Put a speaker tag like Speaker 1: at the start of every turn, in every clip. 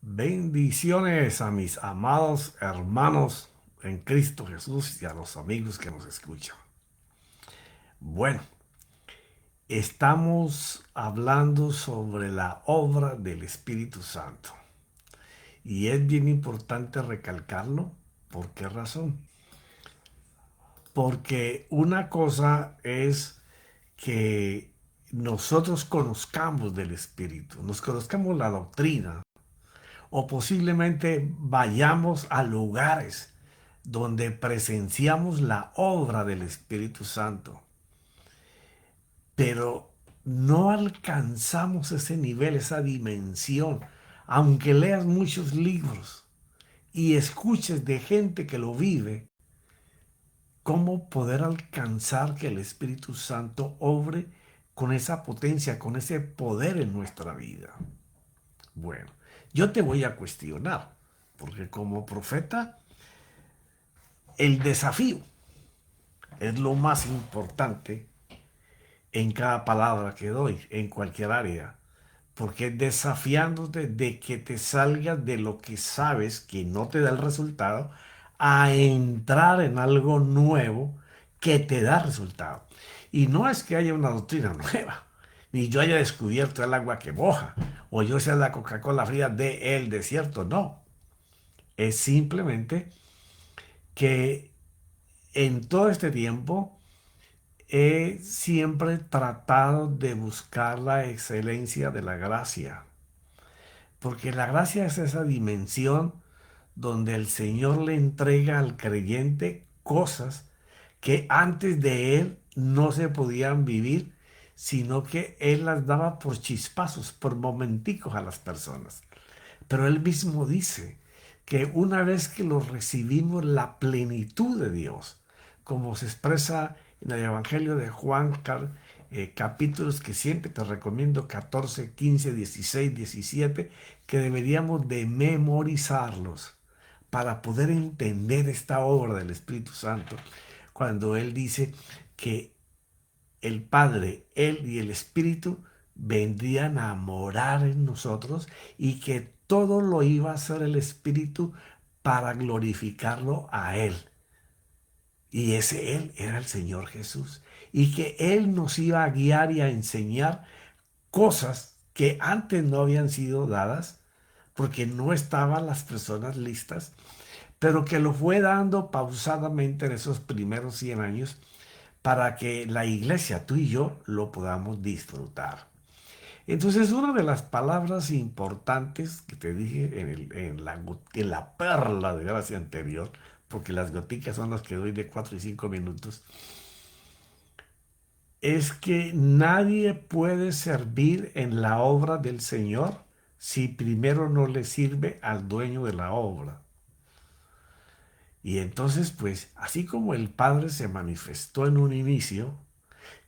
Speaker 1: Bendiciones a mis amados hermanos en Cristo Jesús y a los amigos que nos escuchan. Bueno, estamos hablando sobre la obra del Espíritu Santo y es bien importante recalcarlo. ¿Por qué razón? Porque una cosa es que nosotros conozcamos del Espíritu, nos conozcamos la doctrina, o posiblemente vayamos a lugares donde presenciamos la obra del Espíritu Santo, pero no alcanzamos ese nivel, esa dimensión, aunque leas muchos libros y escuches de gente que lo vive. ¿Cómo poder alcanzar que el Espíritu Santo obre con esa potencia, con ese poder en nuestra vida? Bueno, yo te voy a cuestionar, porque como profeta, el desafío es lo más importante en cada palabra que doy, en cualquier área, porque es desafiándote de que te salgas de lo que sabes que no te da el resultado a entrar en algo nuevo que te da resultado. Y no es que haya una doctrina nueva, ni yo haya descubierto el agua que moja, o yo sea la Coca-Cola fría del desierto, no. Es simplemente que en todo este tiempo he siempre tratado de buscar la excelencia de la gracia, porque la gracia es esa dimensión donde el Señor le entrega al creyente cosas que antes de él no se podían vivir, sino que él las daba por chispazos, por momenticos a las personas. Pero él mismo dice que una vez que lo recibimos la plenitud de Dios, como se expresa en el Evangelio de Juan, capítulos que siempre te recomiendo, 14, 15, 16, 17, que deberíamos de memorizarlos para poder entender esta obra del Espíritu Santo, cuando Él dice que el Padre, Él y el Espíritu vendrían a morar en nosotros y que todo lo iba a hacer el Espíritu para glorificarlo a Él. Y ese Él era el Señor Jesús. Y que Él nos iba a guiar y a enseñar cosas que antes no habían sido dadas porque no estaban las personas listas, pero que lo fue dando pausadamente en esos primeros 100 años para que la iglesia, tú y yo, lo podamos disfrutar. Entonces, una de las palabras importantes que te dije en la perla de gracia anterior, porque las goticas son las que doy de 4 y 5 minutos, es que nadie puede servir en la obra del Señor si primero no le sirve al dueño de la obra. Y entonces, pues, así como el Padre se manifestó en un inicio,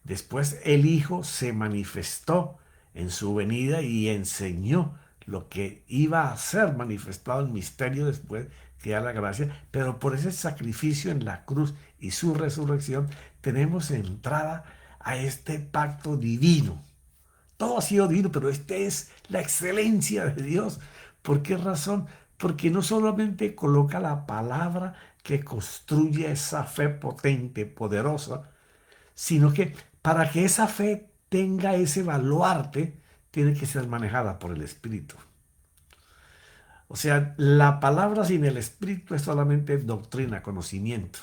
Speaker 1: después el Hijo se manifestó en su venida y enseñó lo que iba a ser manifestado en misterio después que da la gracia, pero por ese sacrificio en la cruz y su resurrección tenemos entrada a este pacto divino. Todo ha sido divino, pero esta es la excelencia de Dios. ¿Por qué razón? Porque no solamente coloca la palabra que construye esa fe potente, poderosa, sino que para que esa fe tenga ese baluarte, tiene que ser manejada por el Espíritu. O sea, la palabra sin el Espíritu es solamente doctrina, conocimiento.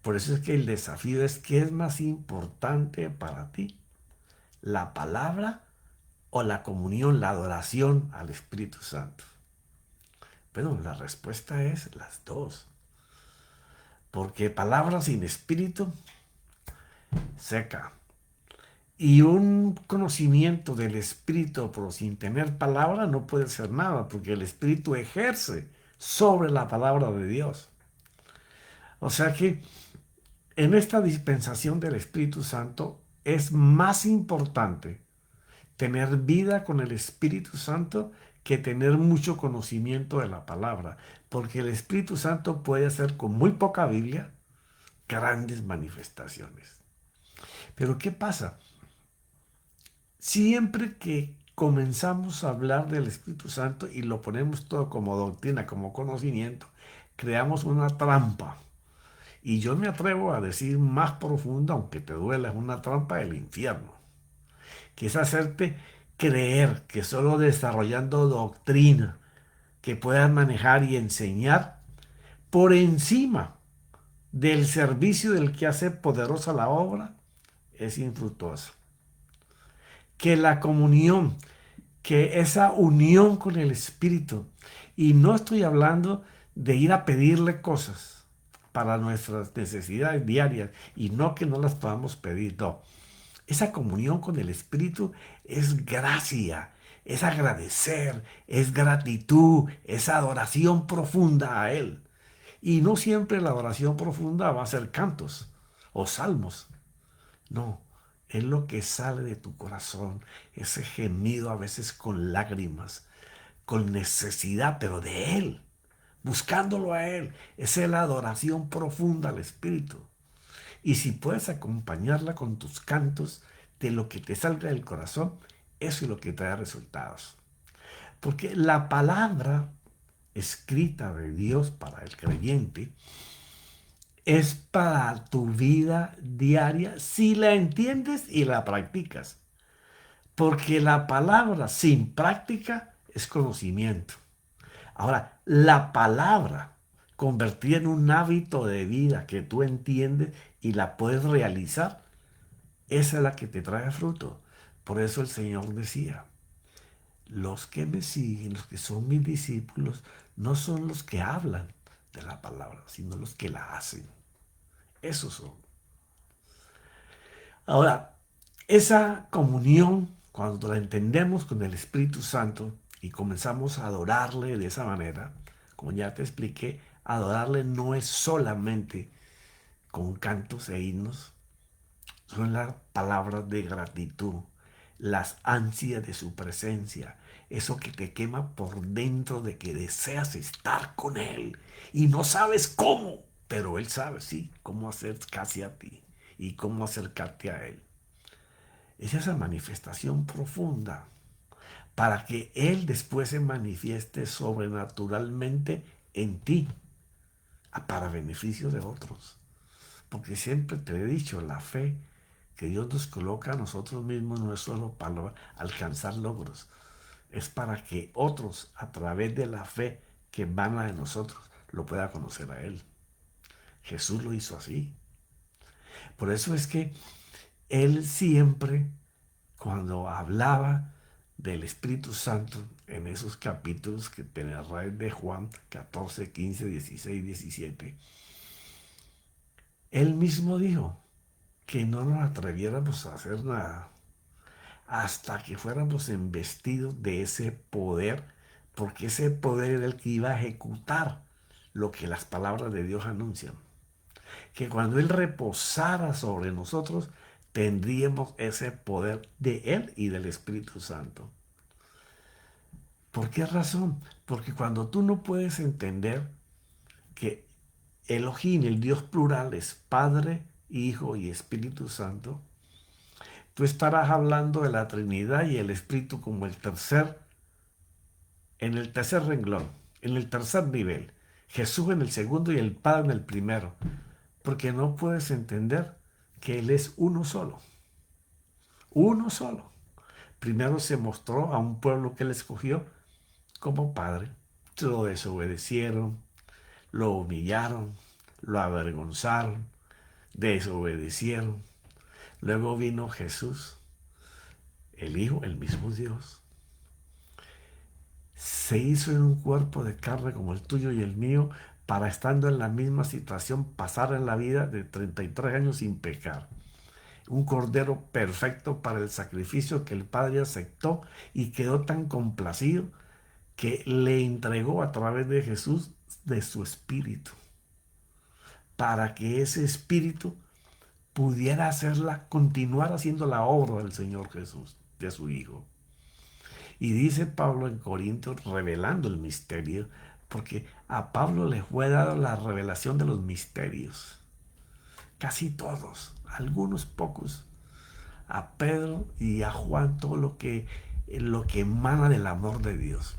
Speaker 1: Por eso es que el desafío es: ¿qué es más importante para ti? ¿La palabra o la comunión, la adoración al Espíritu Santo? Bueno, la respuesta es las dos. Porque palabra sin espíritu seca. Y un conocimiento del espíritu, pero sin tener palabra, no puede ser nada, porque el espíritu ejerce sobre la palabra de Dios. O sea que en esta dispensación del Espíritu Santo es más importante tener vida con el Espíritu Santo que tener mucho conocimiento de la palabra, porque el Espíritu Santo puede hacer con muy poca Biblia grandes manifestaciones. Pero ¿qué pasa? Siempre que comenzamos a hablar del Espíritu Santo y lo ponemos todo como doctrina, como conocimiento, creamos una trampa. Y yo me atrevo a decir más profunda, aunque te duela, es una trampa del infierno, que es hacerte creer que solo desarrollando doctrina que puedas manejar y enseñar por encima del servicio del que hace poderosa la obra es infructuoso. Que la comunión, que esa unión con el Espíritu, y no estoy hablando de ir a pedirle cosas para nuestras necesidades diarias y no que no las podamos pedir, no. Esa comunión con el Espíritu es gracia, es agradecer, es gratitud, es adoración profunda a Él. Y no siempre la adoración profunda va a ser cantos o salmos. No, es lo que sale de tu corazón, ese gemido a veces con lágrimas, con necesidad, pero de Él, buscándolo a Él. Esa es la adoración profunda al Espíritu. Y si puedes acompañarla con tus cantos de lo que te salga del corazón, eso es lo que trae resultados. Porque la palabra escrita de Dios para el creyente es para tu vida diaria si la entiendes y la practicas. Porque la palabra sin práctica es conocimiento. Ahora, la palabra convertida en un hábito de vida que tú entiendes y la puedes realizar, esa es la que te trae fruto. Por eso el Señor decía, los que me siguen, los que son mis discípulos, no son los que hablan de la palabra, sino los que la hacen. Esos son. Ahora, esa comunión, cuando la entendemos con el Espíritu Santo y comenzamos a adorarle de esa manera, como ya te expliqué, adorarle no es solamente con cantos e himnos, son las palabras de gratitud, las ansias de su presencia, eso que te quema por dentro de que deseas estar con Él y no sabes cómo, pero Él sabe, sí, cómo acercarse a ti y cómo acercarte a Él. Es esa manifestación profunda para que Él después se manifieste sobrenaturalmente en ti, para beneficio de otros. Porque siempre te he dicho, la fe que Dios nos coloca a nosotros mismos no es solo para alcanzar logros, es para que otros, a través de la fe que emana de nosotros, lo puedan conocer a Él. Jesús lo hizo así. Por eso es que Él siempre, cuando hablaba del Espíritu Santo, en esos capítulos que tendrás de Juan 14, 15, 16, 17, Él mismo dijo que no nos atreviéramos a hacer nada hasta que fuéramos embestidos de ese poder, porque ese poder era el que iba a ejecutar lo que las palabras de Dios anuncian. Que cuando Él reposara sobre nosotros, tendríamos ese poder de Él y del Espíritu Santo. ¿Por qué razón? Porque cuando tú no puedes entender que Elohim, el Dios plural, es Padre, Hijo y Espíritu Santo, tú estarás hablando de la Trinidad y el Espíritu como en el tercer renglón, en el tercer nivel. Jesús en el segundo y el Padre en el primero. Porque no puedes entender que Él es uno solo. Uno solo. Primero se mostró a un pueblo que Él escogió como Padre. Lo desobedecieron, lo humillaron, lo avergonzaron, desobedecieron. Luego vino Jesús, el Hijo, el mismo Dios. Se hizo en un cuerpo de carne como el tuyo y el mío para, estando en la misma situación, pasar en la vida de 33 años sin pecar. Un cordero perfecto para el sacrificio que el Padre aceptó y quedó tan complacido que le entregó a través de Jesús de su espíritu, para que ese espíritu pudiera continuar haciendo la obra del Señor Jesús, de su Hijo. Y dice Pablo en Corintios, revelando el misterio, porque a Pablo le fue dada la revelación de los misterios. Casi todos, algunos pocos. A Pedro y a Juan todo lo que lo que emana del amor de Dios.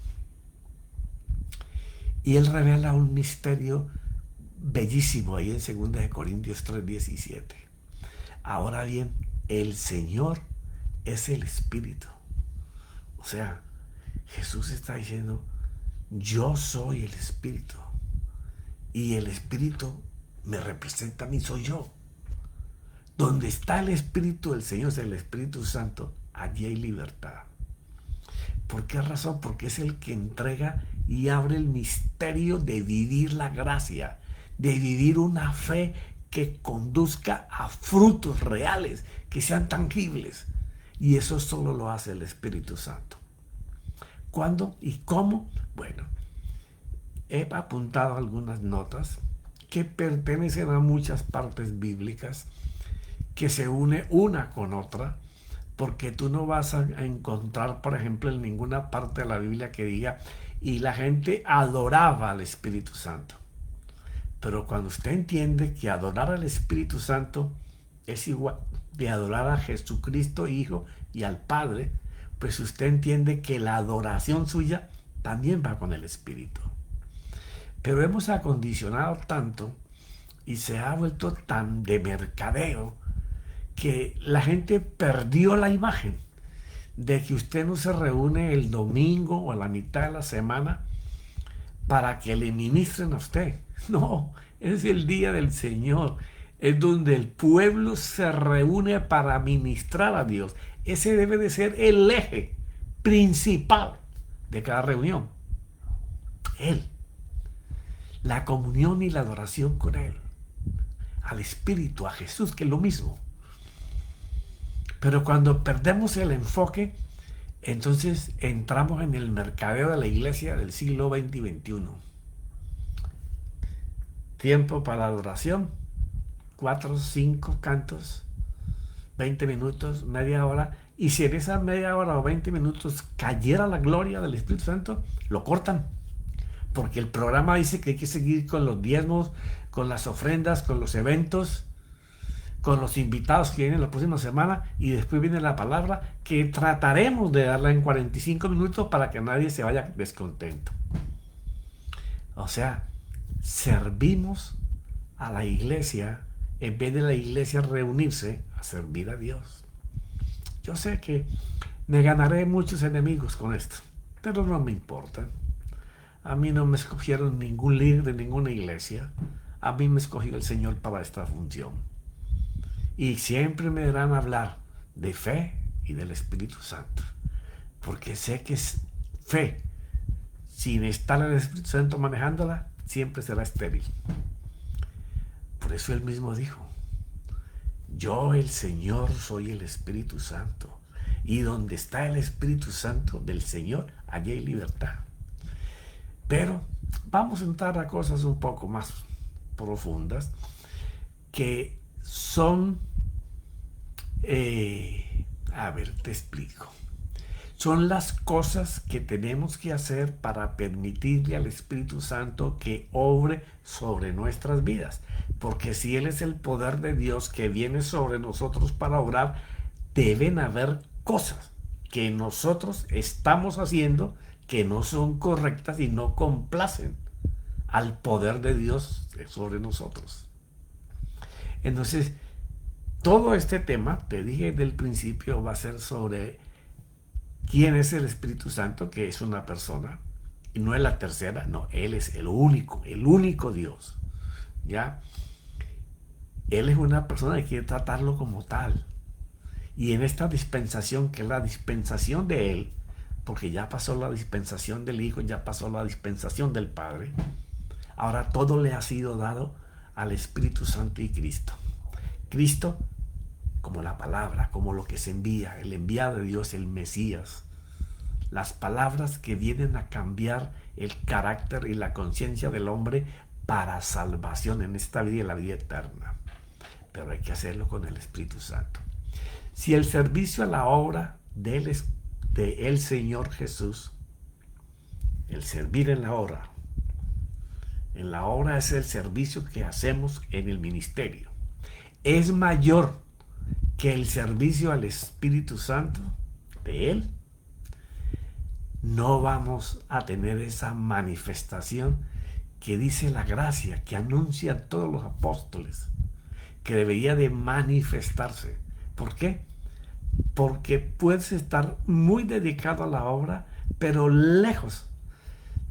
Speaker 1: Y él revela un misterio bellísimo ahí en 2 Corintios 3:17. Ahora bien, el Señor es el Espíritu. O sea, Jesús está diciendo, yo soy el Espíritu. Y el Espíritu me representa a mí, soy yo. Donde está el Espíritu del Señor, es el Espíritu Santo, allí hay libertad. ¿Por qué razón? Porque es el que entrega y abre el misterio de vivir la gracia, de vivir una fe que conduzca a frutos reales, que sean tangibles. Y eso solo lo hace el Espíritu Santo. ¿Cuándo y cómo? Bueno, he apuntado algunas notas que pertenecen a muchas partes bíblicas, que se une una con otra, porque tú no vas a encontrar, por ejemplo, en ninguna parte de la Biblia que diga, y la gente adoraba al Espíritu Santo. Pero cuando usted entiende que adorar al Espíritu Santo es igual de adorar a Jesucristo Hijo y al Padre, pues usted entiende que la adoración suya también va con el Espíritu. Pero hemos acondicionado tanto y se ha vuelto tan de mercadeo que la gente perdió la imagen de que usted no se reúne el domingo o a la mitad de la semana para que le ministren a usted. No, es el día del Señor. Es donde el pueblo se reúne para ministrar a Dios. Ese debe de ser el eje principal de cada reunión. Él. La comunión y la adoración con Él. Al Espíritu, a Jesús, que es lo mismo. Pero cuando perdemos el enfoque, entonces entramos en el mercadeo de la iglesia del siglo XX y XXI. Tiempo para adoración, 4, 5 cantos, 20 minutos, media hora. Y si en esa media hora o 20 minutos cayera la gloria del Espíritu Santo, lo cortan. Porque el programa dice que hay que seguir con los diezmos, con las ofrendas, con los eventos, con los invitados que vienen la próxima semana, y después viene la palabra que trataremos de darla en 45 minutos para que nadie se vaya descontento. O sea, servimos a la iglesia en vez de la iglesia reunirse a servir a Dios. Yo sé que me ganaré muchos enemigos con esto, pero no me importa. A mí no me escogieron ningún líder de ninguna iglesia. A mí me escogió el Señor para esta función. Y siempre me darán a hablar de fe y del Espíritu Santo. Porque sé que es fe, sin estar el Espíritu Santo manejándola, siempre será estéril. Por eso él mismo dijo, yo el Señor soy el Espíritu Santo. Y donde está el Espíritu Santo del Señor, allí hay libertad. Pero vamos a entrar a cosas un poco más profundas que son, a ver, te explico. Son las cosas que tenemos que hacer para permitirle al Espíritu Santo que obre sobre nuestras vidas. Porque si Él es el poder de Dios que viene sobre nosotros para obrar, deben haber cosas que nosotros estamos haciendo que no son correctas y no complacen al poder de Dios sobre nosotros. Entonces, todo este tema, te dije del principio, va a ser sobre quién es el Espíritu Santo, que es una persona, y no es la tercera, no, Él es el único Dios, ¿ya? Él es una persona que quiere tratarlo como tal. Y en esta dispensación, que es la dispensación de Él, porque ya pasó la dispensación del Hijo, ya pasó la dispensación del Padre, ahora todo le ha sido dado al Espíritu Santo y Cristo. Cristo como la palabra, como lo que se envía, el enviado de Dios, el Mesías. Las palabras que vienen a cambiar el carácter y la conciencia del hombre para salvación en esta vida y la vida eterna. Pero hay que hacerlo con el Espíritu Santo. Si el servicio a la obra de el Señor Jesús, el servir en la obra es el servicio que hacemos en el ministerio, es mayor que el servicio al Espíritu Santo de Él, no vamos a tener esa manifestación que dice la gracia, que anuncian todos los apóstoles, que debería de manifestarse. ¿Por qué? Porque puedes estar muy dedicado a la obra, pero lejos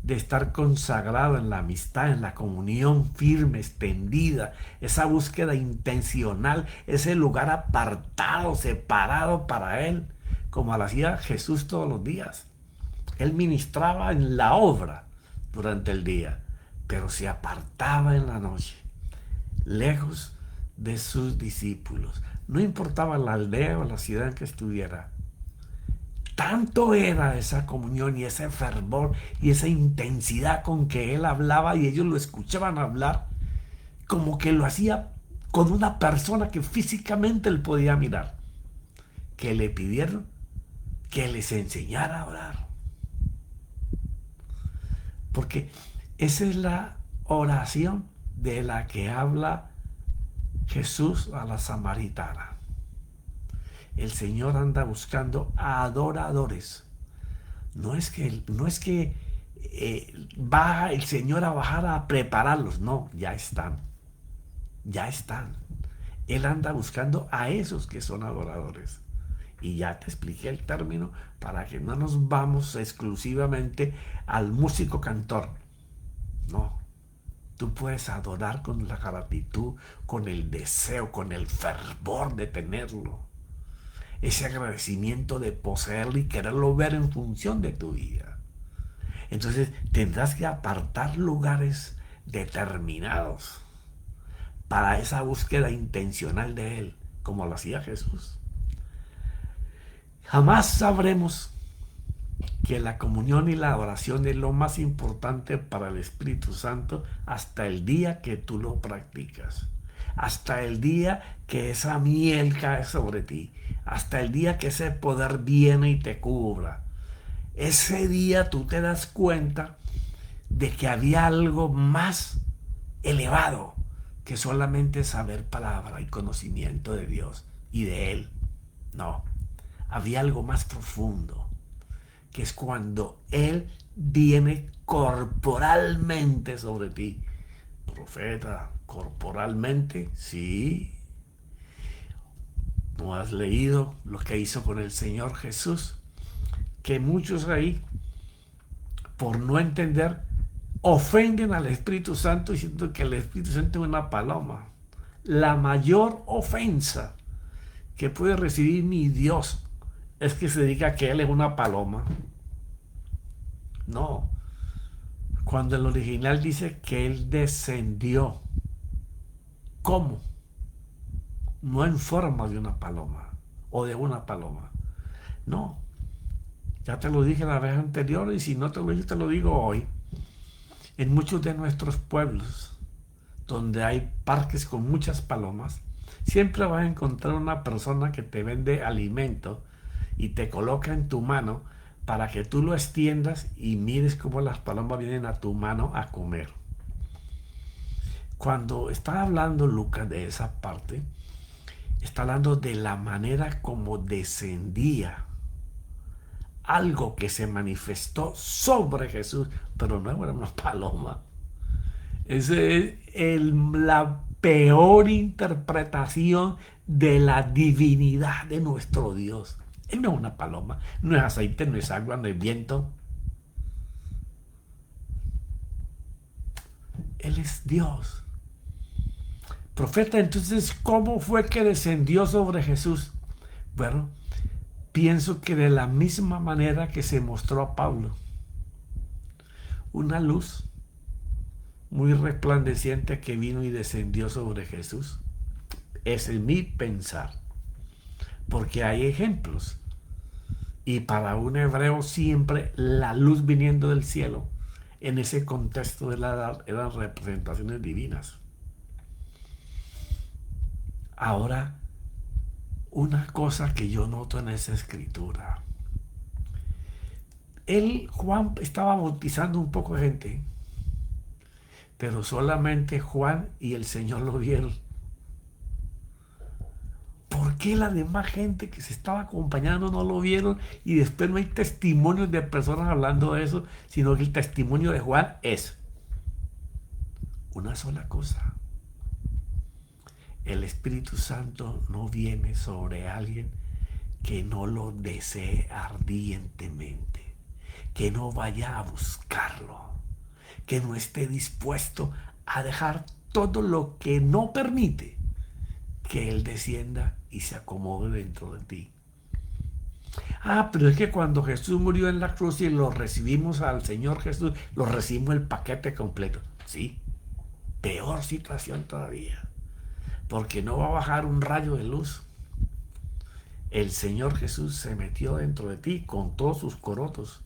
Speaker 1: de estar consagrado en la amistad, en la comunión firme, extendida, esa búsqueda intencional, ese lugar apartado, separado para Él, como lo hacía Jesús todos los días. Él ministraba en la obra durante el día, pero se apartaba en la noche, lejos de sus discípulos. No importaba la aldea o la ciudad en que estuviera. Tanto era esa comunión y ese fervor y esa intensidad con que él hablaba y ellos lo escuchaban hablar, como que lo hacía con una persona que físicamente él podía mirar, que le pidieron que les enseñara a orar. Porque esa es la oración de la que habla Jesús a la samaritana. El Señor anda buscando adoradores. No es que va el Señor a bajar a prepararlos. No, ya están. Ya están. Él anda buscando a esos que son adoradores. Y ya te expliqué el término para que no nos vamos exclusivamente al músico cantor. No. Tú puedes adorar con la gratitud, con el deseo, con el fervor de tenerlo. Ese agradecimiento de poseerlo y quererlo ver en función de tu vida. Entonces tendrás que apartar lugares determinados para esa búsqueda intencional de Él, como lo hacía Jesús. Jamás sabremos que la comunión y la adoración es lo más importante para el Espíritu Santo hasta el día que tú lo practicas, hasta el día que esa miel cae sobre ti, hasta el día que ese poder viene y te cubra. Ese día tú te das cuenta de que había algo más elevado que solamente saber palabra y conocimiento de Dios y de Él. No, había algo más profundo, que es cuando Él viene corporalmente sobre ti. Profeta, corporalmente, sí. ¿No has leído lo que hizo con el Señor Jesús? Que muchos ahí, por no entender, ofenden al Espíritu Santo diciendo que el Espíritu Santo es una paloma. La mayor ofensa que puede recibir mi Dios es que se diga que Él es una paloma. No. Cuando el original dice que Él descendió. ¿Cómo? No en forma de una paloma o de una paloma. No. Ya te lo dije la vez anterior y si no te lo dije, te lo digo hoy. En muchos de nuestros pueblos, donde hay parques con muchas palomas, siempre vas a encontrar una persona que te vende alimento y te coloca en tu mano para que tú lo extiendas y mires cómo las palomas vienen a tu mano a comer. Cuando está hablando Lucas de esa parte, está hablando de la manera como descendía algo que se manifestó sobre Jesús, pero no era una paloma. Esa es la peor interpretación de la divinidad de nuestro Dios. Él no es una paloma, no es aceite, no es agua, no es viento. Él es Dios. Profeta, entonces, ¿cómo fue que descendió sobre Jesús? Bueno, pienso que de la misma manera que se mostró a Pablo. Una luz muy resplandeciente que vino y descendió sobre Jesús. Ese es mi pensar. Porque hay ejemplos. Y para un hebreo siempre la luz viniendo del cielo, en ese contexto de la edad, eran representaciones divinas. Ahora, una cosa que yo noto en esa escritura. Juan estaba bautizando un poco de gente, pero solamente Juan y el Señor lo vieron. ¿Por qué la demás gente que se estaba acompañando no lo vieron? Y después no hay testimonios de personas hablando de eso, sino que el testimonio de Juan es una sola cosa. El Espíritu Santo no viene sobre alguien que no lo desee ardientemente, que no vaya a buscarlo, que no esté dispuesto a dejar todo lo que no permite que Él descienda y se acomode dentro de ti. Ah, pero es que cuando Jesús murió en la cruz y lo recibimos al Señor Jesús, lo recibimos el paquete completo. Sí, peor situación todavía, porque no va a bajar un rayo de luz. El Señor Jesús se metió dentro de ti con todos sus corotos,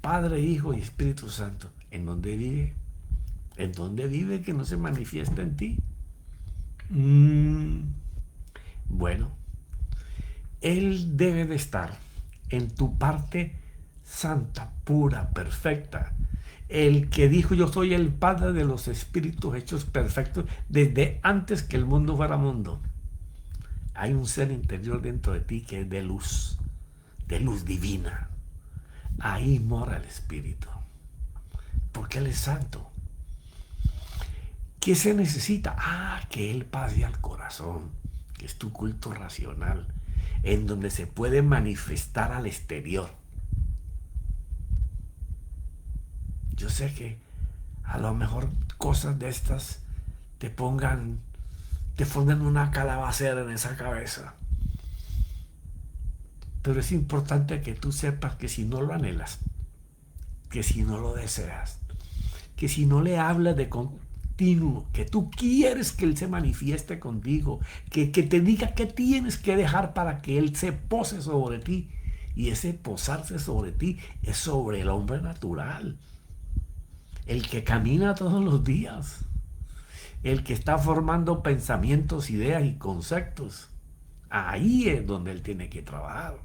Speaker 1: Padre, Hijo y Espíritu Santo. ¿En dónde vive? ¿En dónde vive que no se manifiesta en ti? Bueno, Él debe de estar en tu parte santa, pura, perfecta. El que dijo: yo soy el Padre de los espíritus hechos perfectos desde antes que el mundo fuera mundo. Hay un ser interior dentro de ti que es de luz divina. Ahí mora el Espíritu, porque Él es santo. ¿Qué se necesita? Que Él pase al corazón, que es tu culto racional, en donde se puede manifestar al exterior. Yo sé que a lo mejor cosas de estas te pongan una calabacera en esa cabeza. Pero es importante que tú sepas que si no lo anhelas, que si no lo deseas, que si no le hablas de continuo, que tú quieres que Él se manifieste contigo, que te diga qué tienes que dejar para que Él se pose sobre ti. Y ese posarse sobre ti es sobre el hombre natural, el que camina todos los días, el que está formando pensamientos, ideas y conceptos. Ahí es donde Él tiene que trabajar.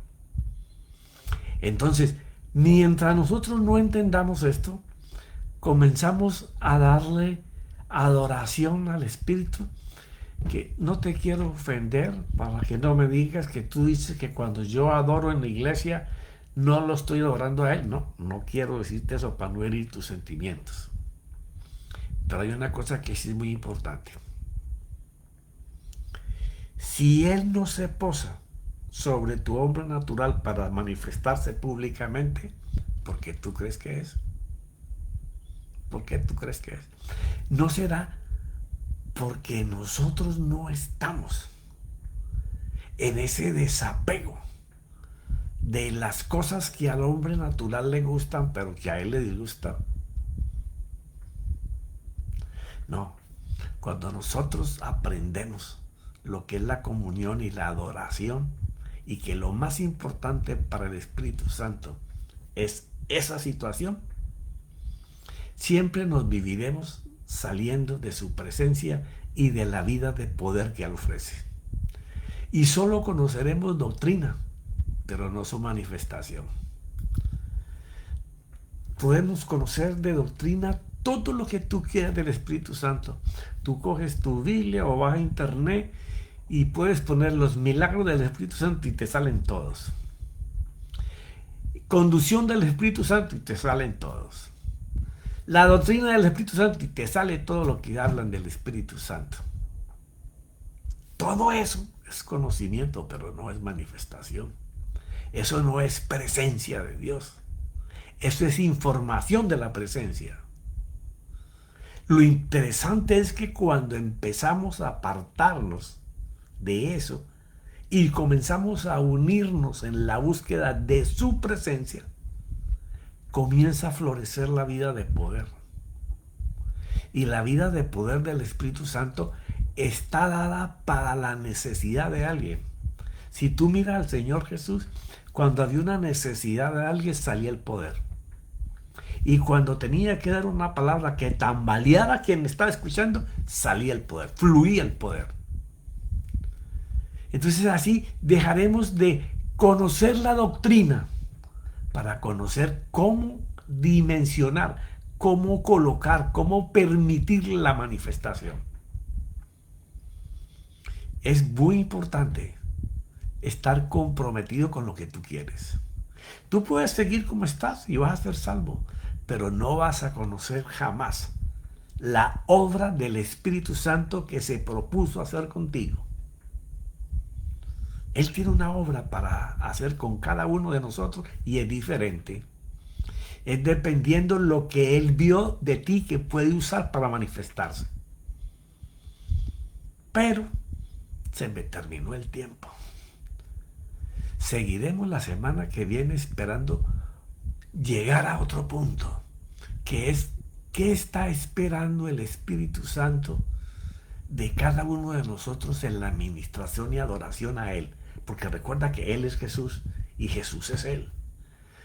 Speaker 1: Entonces, mientras nosotros no entendamos esto, comenzamos a darle adoración al Espíritu, que no te quiero ofender, para que no me digas que tú dices que cuando yo adoro en la iglesia no lo estoy adorando a Él. No quiero decirte eso para no herir tus sentimientos. Pero hay una cosa que sí es muy importante. Si Él no se posa sobre tu hombre natural para manifestarse públicamente, ¿por qué tú crees que es? ¿Por qué tú crees que es? No será porque nosotros no estamos en ese desapego de las cosas que al hombre natural le gustan, pero que a él le disgustan. No, cuando nosotros aprendemos lo que es la comunión y la adoración, y que lo más importante para el Espíritu Santo es esa situación, siempre nos viviremos saliendo de su presencia y de la vida de poder que Él ofrece. Y solo conoceremos doctrina, pero no su manifestación. Podemos conocer de doctrina todo lo que tú quieras del Espíritu Santo. Tú coges tu Biblia o vas a internet y puedes poner los milagros del Espíritu Santo y te salen todos. Conducción del Espíritu Santo y te salen todos. La doctrina del Espíritu Santo y te sale todo lo que hablan del Espíritu Santo. Todo eso es conocimiento, pero no es manifestación. Eso no es presencia de Dios. Eso es información de la presencia. Lo interesante es que cuando empezamos a apartarnos de eso y comenzamos a unirnos en la búsqueda de su presencia, comienza a florecer la vida de poder. Y la vida de poder del Espíritu Santo está dada para la necesidad de alguien. Si tú miras al Señor Jesús, cuando había una necesidad de alguien salía el poder. Y cuando tenía que dar una palabra que tambaleara a quien estaba escuchando, salía el poder, fluía el poder. Entonces así dejaremos de conocer la doctrina para conocer cómo dimensionar, cómo colocar, cómo permitir la manifestación. Es muy importante estar comprometido con lo que tú quieres. Tú puedes seguir como estás y vas a ser salvo, pero no vas a conocer jamás la obra del Espíritu Santo que se propuso hacer contigo. Él tiene una obra para hacer con cada uno de nosotros y es diferente. Es dependiendo lo que Él vio de ti que puede usar para manifestarse. Pero se me terminó el tiempo. Seguiremos la semana que viene esperando llegar a otro punto, que es qué está esperando el Espíritu Santo de cada uno de nosotros en la administración y adoración a Él. Porque recuerda que Él es Jesús y Jesús es Él.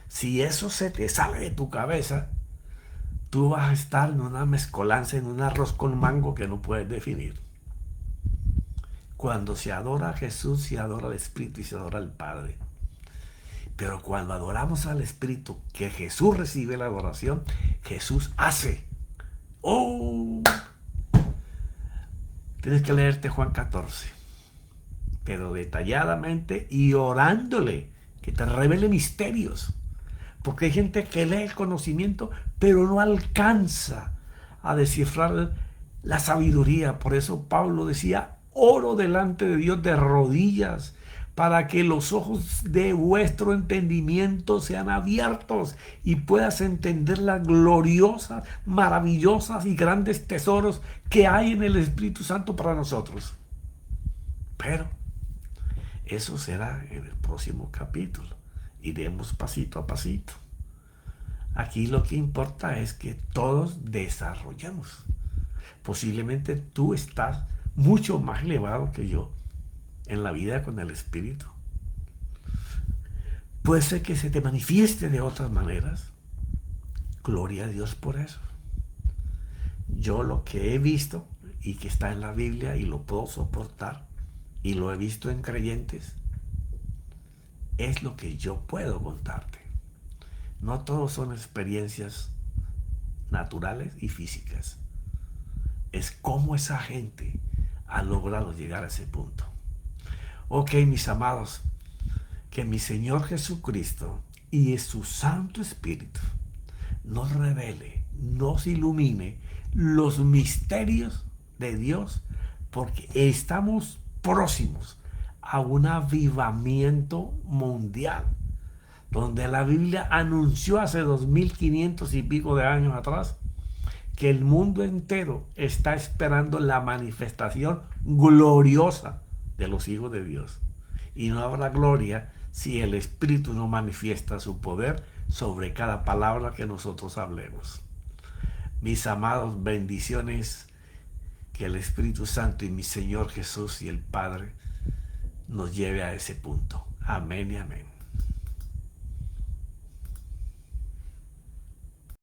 Speaker 1: Si eso se te sale de tu cabeza, tú vas a estar en una mezcolanza, en un arroz con mango que no puedes definir. Cuando se adora a Jesús, se adora al Espíritu y se adora al Padre. Pero cuando adoramos al Espíritu, que Jesús recibe la adoración, Jesús hace. ¡Oh! Tienes que leerte Juan 14, pero detalladamente y orándole que te revele misterios. Porque hay gente que lee el conocimiento, pero no alcanza a descifrar la sabiduría. Por eso Pablo decía, oro delante de Dios de rodillas, para que los ojos de vuestro entendimiento sean abiertos y puedas entender las gloriosas, maravillosas y grandes tesoros que hay en el Espíritu Santo para nosotros. Pero eso será en el próximo capítulo. Iremos pasito a pasito. Aquí lo que importa es que todos desarrollemos. Posiblemente tú estás mucho más elevado que yo en la vida con el Espíritu. Puede ser que se te manifieste de otras maneras. Gloria a Dios por eso. Yo lo que he visto y que está en la Biblia y lo puedo soportar y lo he visto en creyentes, es lo que yo puedo contarte. No todos son experiencias naturales y físicas. Es cómo esa gente ha logrado llegar a ese punto. Ok, mis amados, que mi Señor Jesucristo y su Santo Espíritu nos revele, nos ilumine los misterios de Dios, porque estamos próximos a un avivamiento mundial, donde la Biblia anunció hace 2500 y pico de años atrás que el mundo entero está esperando la manifestación gloriosa de los hijos de Dios. Y no habrá gloria si el Espíritu no manifiesta su poder sobre cada palabra que nosotros hablemos. Mis amados, bendiciones, que el Espíritu Santo y mi Señor Jesús y el Padre nos lleve a ese punto. Amén y amén.